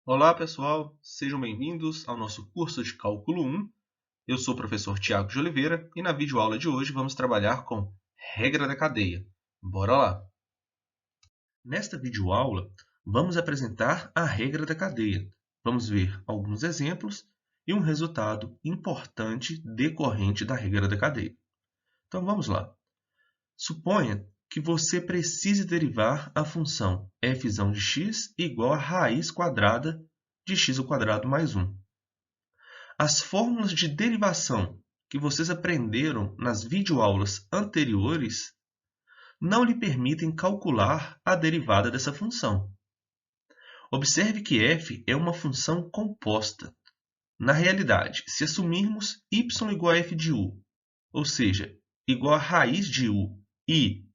Olá, pessoal! Sejam bem-vindos ao nosso curso de Cálculo 1. Eu sou o professor Tiago de Oliveira e na videoaula de hoje vamos trabalhar com regra da cadeia. Bora lá! Nesta videoaula, vamos apresentar a regra da cadeia. Vamos ver alguns exemplos e um resultado importante decorrente da regra da cadeia. Então, vamos lá. Suponha que você precise derivar a função f de x igual a raiz quadrada de x ao quadrado mais 1. As fórmulas de derivação que vocês aprenderam nas videoaulas anteriores não lhe permitem calcular a derivada dessa função. Observe que f é uma função composta. Na realidade, se assumirmos y igual a f de u, ou seja, igual a raiz de u, e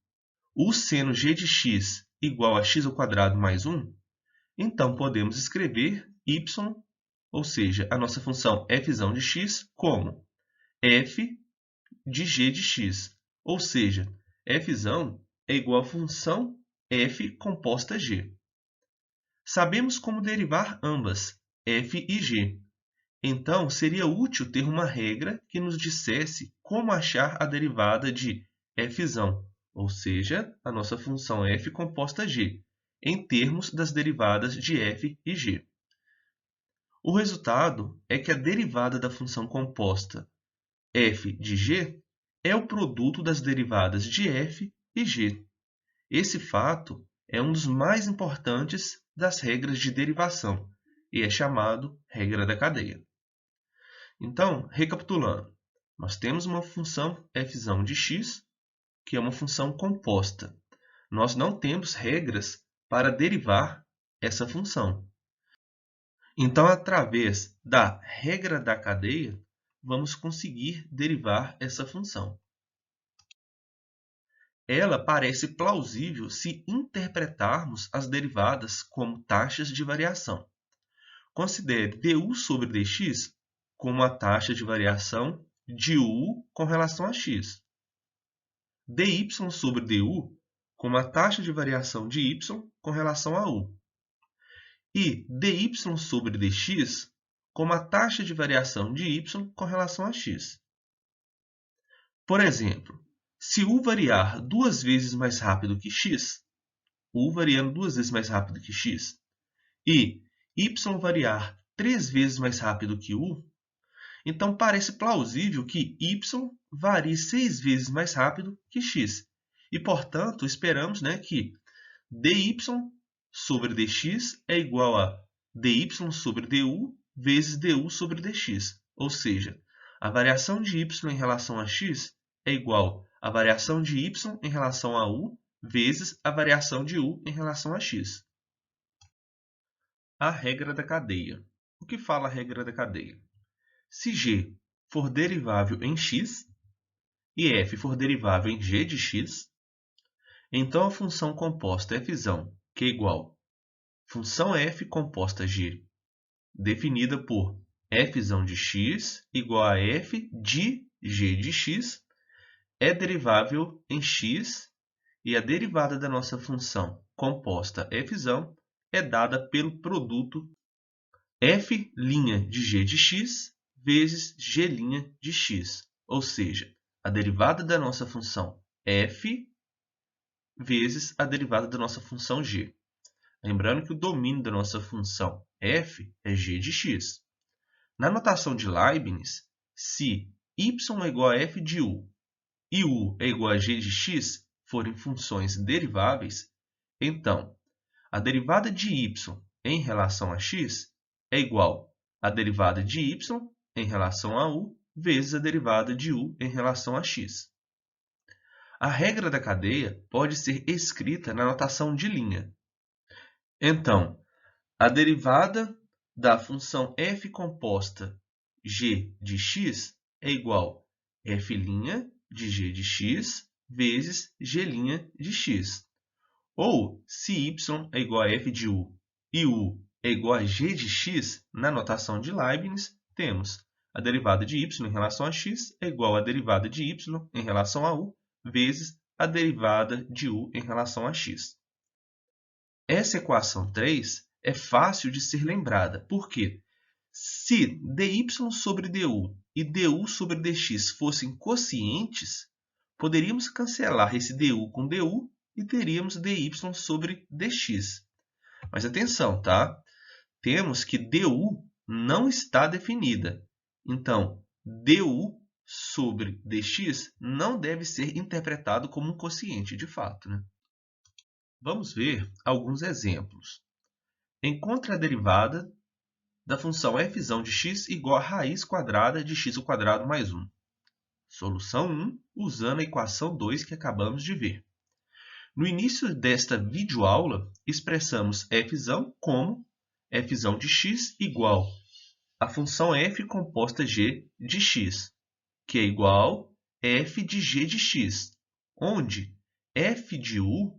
o seno g de x igual a x ao quadrado mais 1, então podemos escrever y, ou seja, a nossa função f de x, como f de g de x, ou seja, f é igual à função f composta g. Sabemos como derivar ambas, f e g. Então, seria útil ter uma regra que nos dissesse como achar a derivada de f, ou seja, a nossa função f composta g, em termos das derivadas de f e g. O resultado é que a derivada da função composta f de g é o produto das derivadas de f e g. Esse fato é um dos mais importantes das regras de derivação e é chamado regra da cadeia. Então, recapitulando, nós temos uma função f de x, que é uma função composta. Nós não temos regras para derivar essa função. Então, através da regra da cadeia, vamos conseguir derivar essa função. Ela parece plausível se interpretarmos as derivadas como taxas de variação. Considere du sobre dx como a taxa de variação de u com relação a x. dy sobre du como a taxa de variação de y com relação a u. E dy sobre dx como a taxa de variação de y com relação a x. Por exemplo, se u variar duas vezes mais rápido que x, u variando duas vezes mais rápido que x, e y variar 3 vezes mais rápido que u, então parece plausível que y varie 6 vezes mais rápido que x. E, portanto, esperamos que dy sobre dx é igual a dy sobre du vezes du sobre dx. Ou seja, a variação de y em relação a x é igual à variação de y em relação a u vezes a variação de u em relação a x. A regra da cadeia. O que fala a regra da cadeia? Se g for derivável em x e f for derivável em g de x, então a função composta f, que é igual a função f composta g, definida por f de x igual a f de g de x, é derivável em x e a derivada da nossa função composta f é dada pelo produto f' de g de x vezes g' de x, ou seja, a derivada da nossa função f vezes a derivada da nossa função g. Lembrando que o domínio da nossa função f é g de x. Na notação de Leibniz, se y é igual a f de u e u é igual a g de x forem funções deriváveis, então a derivada de y em relação a x é igual à derivada de y em relação a u vezes a derivada de u em relação a x. A regra da cadeia pode ser escrita na notação de linha. Então, a derivada da função f composta g de x é igual a f' de g de x vezes g' de x. Ou, se y é igual a f de u e u é igual a g de x, na notação de Leibniz, temos a derivada de y em relação a x é igual à derivada de y em relação a u vezes a derivada de u em relação a x. Essa equação 3 é fácil de ser lembrada. Por quê? Se dy sobre du e du sobre dx fossem quocientes, poderíamos cancelar esse du com du e teríamos dy sobre dx. Mas atenção, tá? Temos que du não está definida. Então, du sobre dx não deve ser interpretado como um quociente de fato, né? Vamos ver alguns exemplos. Encontre a derivada da função f de x igual a raiz quadrada de x ao quadrado mais 1. Solução 1, usando a equação 2 que acabamos de ver. No início desta videoaula, expressamos f como f de x igual a função f composta g de x, que é igual a f de g de x, onde f de u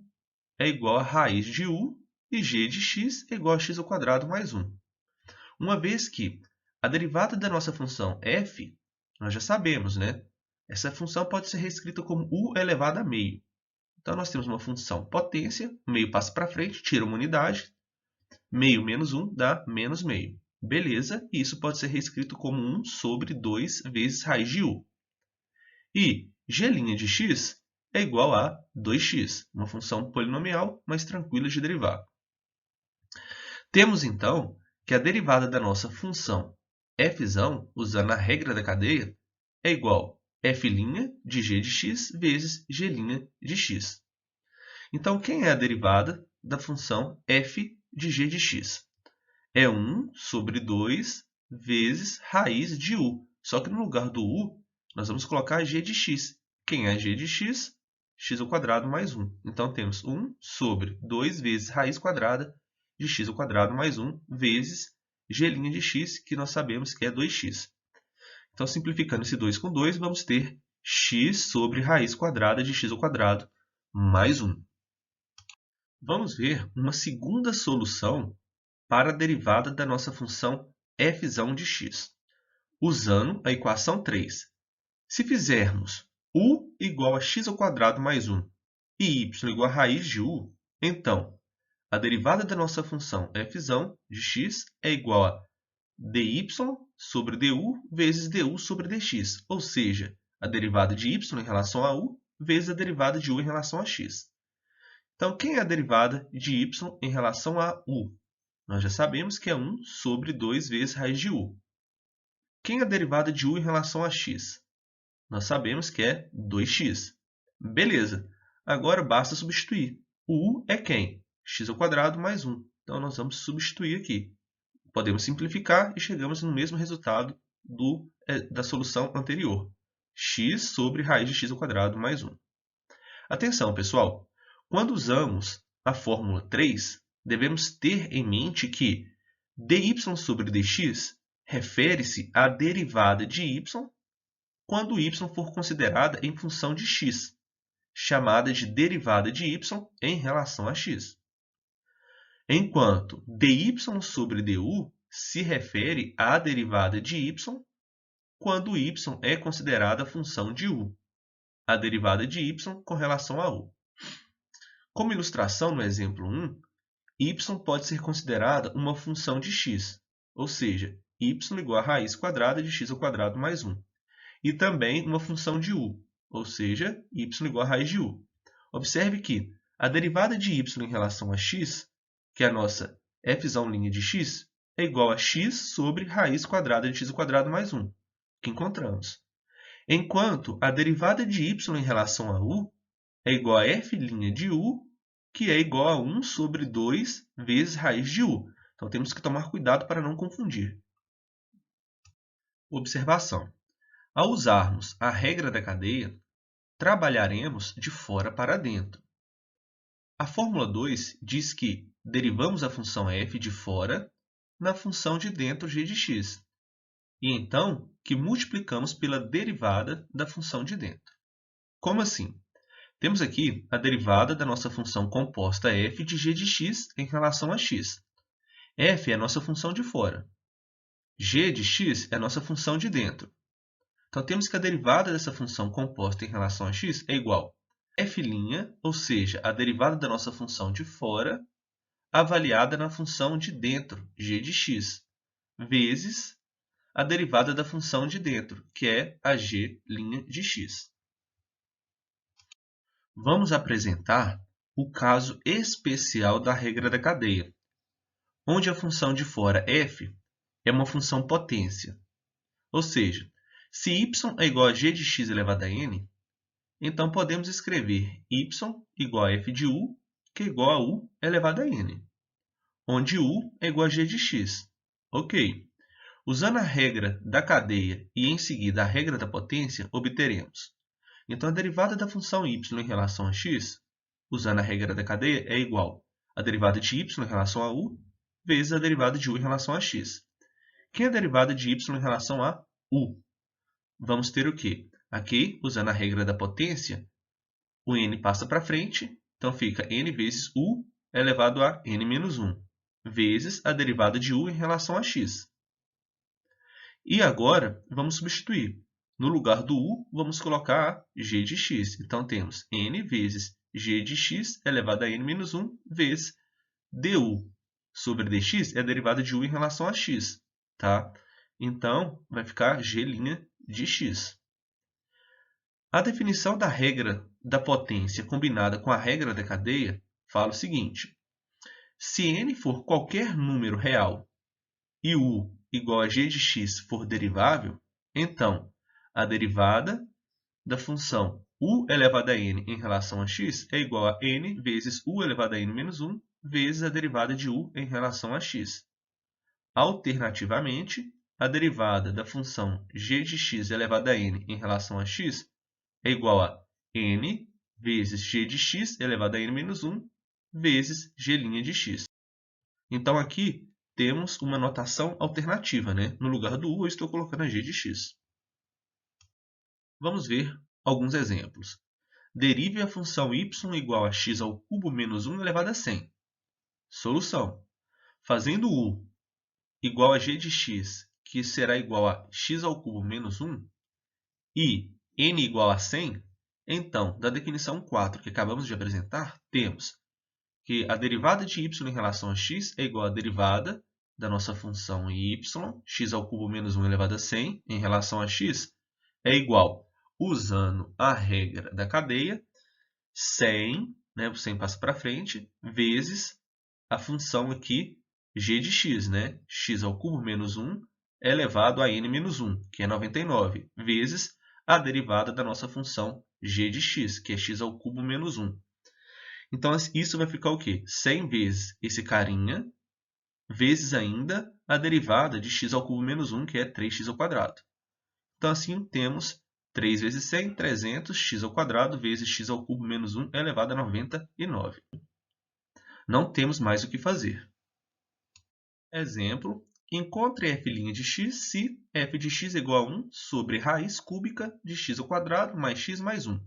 é igual a raiz de u e g de x é igual a x ao quadrado mais 1. Uma vez que a derivada da nossa função f, nós já sabemos, né? Essa função pode ser reescrita como u elevado a meio. Então, nós temos uma função potência, meio passa para frente, tira uma unidade, meio menos 1 dá menos meio. Beleza, e isso pode ser reescrito como 1 sobre 2 vezes raiz de u. E g' de x é igual a 2x, uma função polinomial mais tranquila de derivar. Temos, então, que a derivada da nossa função f, usando a regra da cadeia, é igual a f' de g de x vezes g' de x. Então, quem é a derivada da função f de g de x? É 1 sobre 2 vezes raiz de u. Só que no lugar do u, nós vamos colocar g de x. Quem é g de x? X ao quadrado mais 1. Então, temos 1 sobre 2 vezes raiz quadrada de x ao quadrado mais 1 vezes g' de x, que nós sabemos que é 2x. Então, simplificando esse 2 com 2, vamos ter x sobre raiz quadrada de x ao quadrado mais 1. Vamos ver uma segunda solução para a derivada da nossa função f de x, usando a equação 3. Se fizermos u igual a x ao quadrado mais 1 e y igual a raiz de u, então, a derivada da nossa função f de x é igual a dy sobre du vezes du sobre dx, ou seja, a derivada de y em relação a u vezes a derivada de u em relação a x. Então, quem é a derivada de y em relação a u? Nós já sabemos que é 1 sobre 2 vezes raiz de u. Quem é a derivada de u em relação a x? Nós sabemos que é 2x. Beleza. Agora basta substituir. O u é quem? X ao quadrado mais 1. Então, nós vamos substituir aqui. Podemos simplificar e chegamos no mesmo resultado da solução anterior. X sobre raiz de x ao quadrado mais 1. Atenção, pessoal. Quando usamos a fórmula 3, devemos ter em mente que dy sobre dx refere-se à derivada de y quando y for considerada em função de x, chamada de derivada de y em relação a x. Enquanto dy sobre du se refere à derivada de y quando y é considerada função de u, a derivada de y com relação a u. Como ilustração no exemplo 1, y pode ser considerada uma função de x, ou seja, y igual a raiz quadrada de x ao quadrado mais 1. E também uma função de u, ou seja, y igual a raiz de u. Observe que a derivada de y em relação a x, que é a nossa f' de x, é igual a x sobre raiz quadrada de x ao quadrado mais 1, que encontramos. Enquanto a derivada de y em relação a u é igual a f' de u, que é igual a 1 sobre 2 vezes raiz de u. Então, temos que tomar cuidado para não confundir. Observação. Ao usarmos a regra da cadeia, trabalharemos de fora para dentro. A fórmula 2 diz que derivamos a função f de fora na função de dentro g de x, e então que multiplicamos pela derivada da função de dentro. Como assim? Temos aqui a derivada da nossa função composta f de g de x em relação a x. F é a nossa função de fora. G de x é a nossa função de dentro. Então, temos que a derivada dessa função composta em relação a x é igual a f', ou seja, a derivada da nossa função de fora, avaliada na função de dentro, g de x, vezes a derivada da função de dentro, que é a g' de x. Vamos apresentar o caso especial da regra da cadeia, onde a função de fora f é uma função potência. Ou seja, se y é igual a g de x elevado a n, então podemos escrever y igual a f de u, que é igual a u elevado a n, onde u é igual a g de x. Ok. Usando a regra da cadeia e em seguida a regra da potência, obteremos. Então, a derivada da função y em relação a x, usando a regra da cadeia, é igual a derivada de y em relação a u vezes a derivada de u em relação a x. Que é a derivada de y em relação a u? Vamos ter o quê? Aqui, usando a regra da potência, o n passa para frente, então fica n vezes u elevado a n menos 1, vezes a derivada de u em relação a x. E agora, vamos substituir. No lugar do u, vamos colocar g de x. Então, temos n vezes g de x elevado a n menos 1 vezes du sobre dx é a derivada de u em relação a x. Tá? Então, vai ficar g' de x. A definição da regra da potência combinada com a regra da cadeia fala o seguinte. Se n for qualquer número real e u igual a g de x for derivável, então a derivada da função u elevado a n em relação a x é igual a n vezes u elevado a n menos 1 vezes a derivada de u em relação a x. Alternativamente, a derivada da função g de x elevado a n em relação a x é igual a n vezes g de x elevado a n menos 1 vezes g' de x. Então, aqui temos uma notação alternativa, né? No lugar do u, eu estou colocando a g de x. Vamos ver alguns exemplos. Derive a função y igual a x ao cubo menos 1 elevado a 100. Solução. Fazendo u igual a g de x, que será igual a x ao cubo menos 1, e n igual a 100, então, da definição 4 que acabamos de apresentar, temos que a derivada de y em relação a x é igual à derivada da nossa função y, x ao cubo menos 1 elevado a 100, em relação a x, é igual, usando a regra da cadeia, 100, né, o 100 passa para frente, vezes a função aqui, g de x, né, x ao cubo menos 1 elevado a n menos 1, que é 99, vezes a derivada da nossa função g de x, que é x ao cubo menos 1. Então, isso vai ficar o quê? 100 vezes esse carinha, vezes ainda a derivada de x ao cubo menos 1, que é 3x ao quadrado. Então, assim, temos 3 vezes 100, 300, x ao quadrado, vezes x ao cubo menos 1 elevado a 99. Não temos mais o que fazer. Exemplo, encontre f' de x se f de x é igual a 1 sobre raiz cúbica de x ao quadrado mais x mais 1.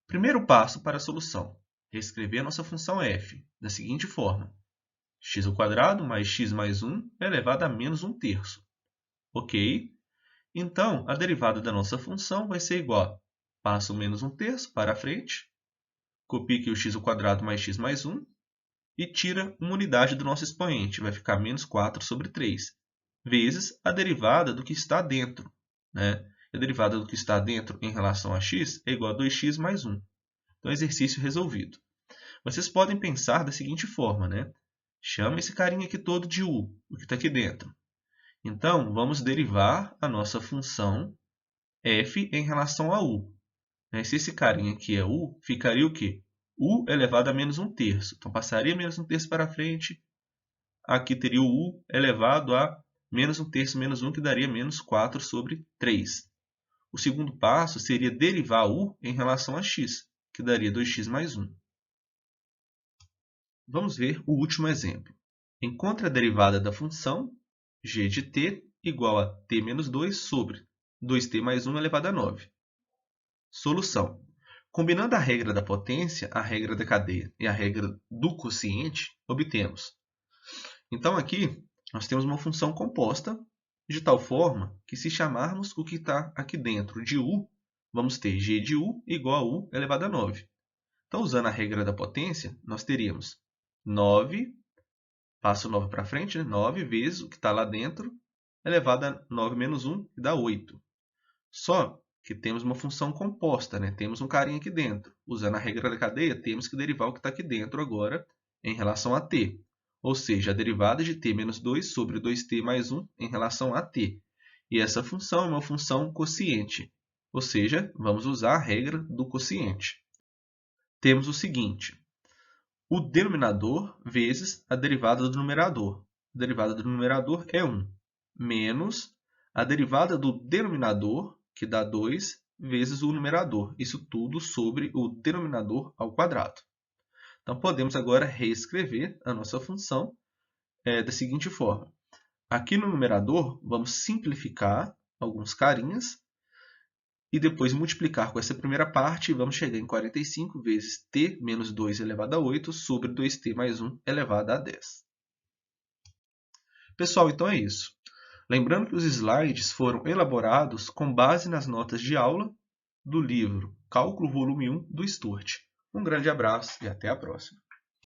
Primeiro passo para a solução. Reescrever a nossa função f da seguinte forma. X ao quadrado mais x mais 1 elevado a menos 1/3. Ok? Então, a derivada da nossa função vai ser igual a passo menos 1/3 para a frente, copie aqui o x ao quadrado mais x mais 1 e tira uma unidade do nosso expoente, vai ficar menos 4 sobre 3, vezes a derivada do que está dentro. Né? A derivada do que está dentro em relação a x é igual a 2x mais 1. Então, exercício resolvido. Vocês podem pensar da seguinte forma, né? Chama esse carinha aqui todo de u, o que está aqui dentro. Então, vamos derivar a nossa função f em relação a u. Se esse carinha aqui é u, ficaria o quê? U elevado a menos 1/3. Então, passaria menos 1/3 para frente. Aqui teria o u elevado a menos 1/3 menos 1, que daria menos 4 sobre 3. O segundo passo seria derivar u em relação a x, que daria 2x mais 1. Vamos ver o último exemplo. Encontre a derivada da função g de t igual a t menos 2 sobre 2t mais 1 elevado a 9. Solução. Combinando a regra da potência, a regra da cadeia e a regra do quociente, obtemos. Então, aqui, nós temos uma função composta de tal forma que, se chamarmos o que está aqui dentro de u, vamos ter g de u igual a u elevado a 9. Então, usando a regra da potência, nós teríamos 9, passo o 9 para frente, né? 9 vezes o que está lá dentro, elevado a 9 menos 1, que dá 8. Só que temos uma função composta, né? Temos um carinha aqui dentro. Usando a regra da cadeia, temos que derivar o que está aqui dentro agora em relação a t. Ou seja, a derivada de t menos 2 sobre 2t mais 1 em relação a t. E essa função é uma função quociente. Ou seja, vamos usar a regra do quociente. Temos o seguinte: o denominador vezes a derivada do numerador. A derivada do numerador é 1, menos a derivada do denominador, que dá 2, vezes o numerador. Isso tudo sobre o denominador ao quadrado. Então, podemos agora reescrever a nossa função da seguinte forma. Aqui no numerador, vamos simplificar alguns carinhas e depois multiplicar com essa primeira parte, e vamos chegar em 45 vezes t menos 2 elevado a 8 sobre 2t mais 1 elevado a 10. Pessoal, então é isso. Lembrando que os slides foram elaborados com base nas notas de aula do livro Cálculo Volume 1 do Sturt. Um grande abraço e até a próxima.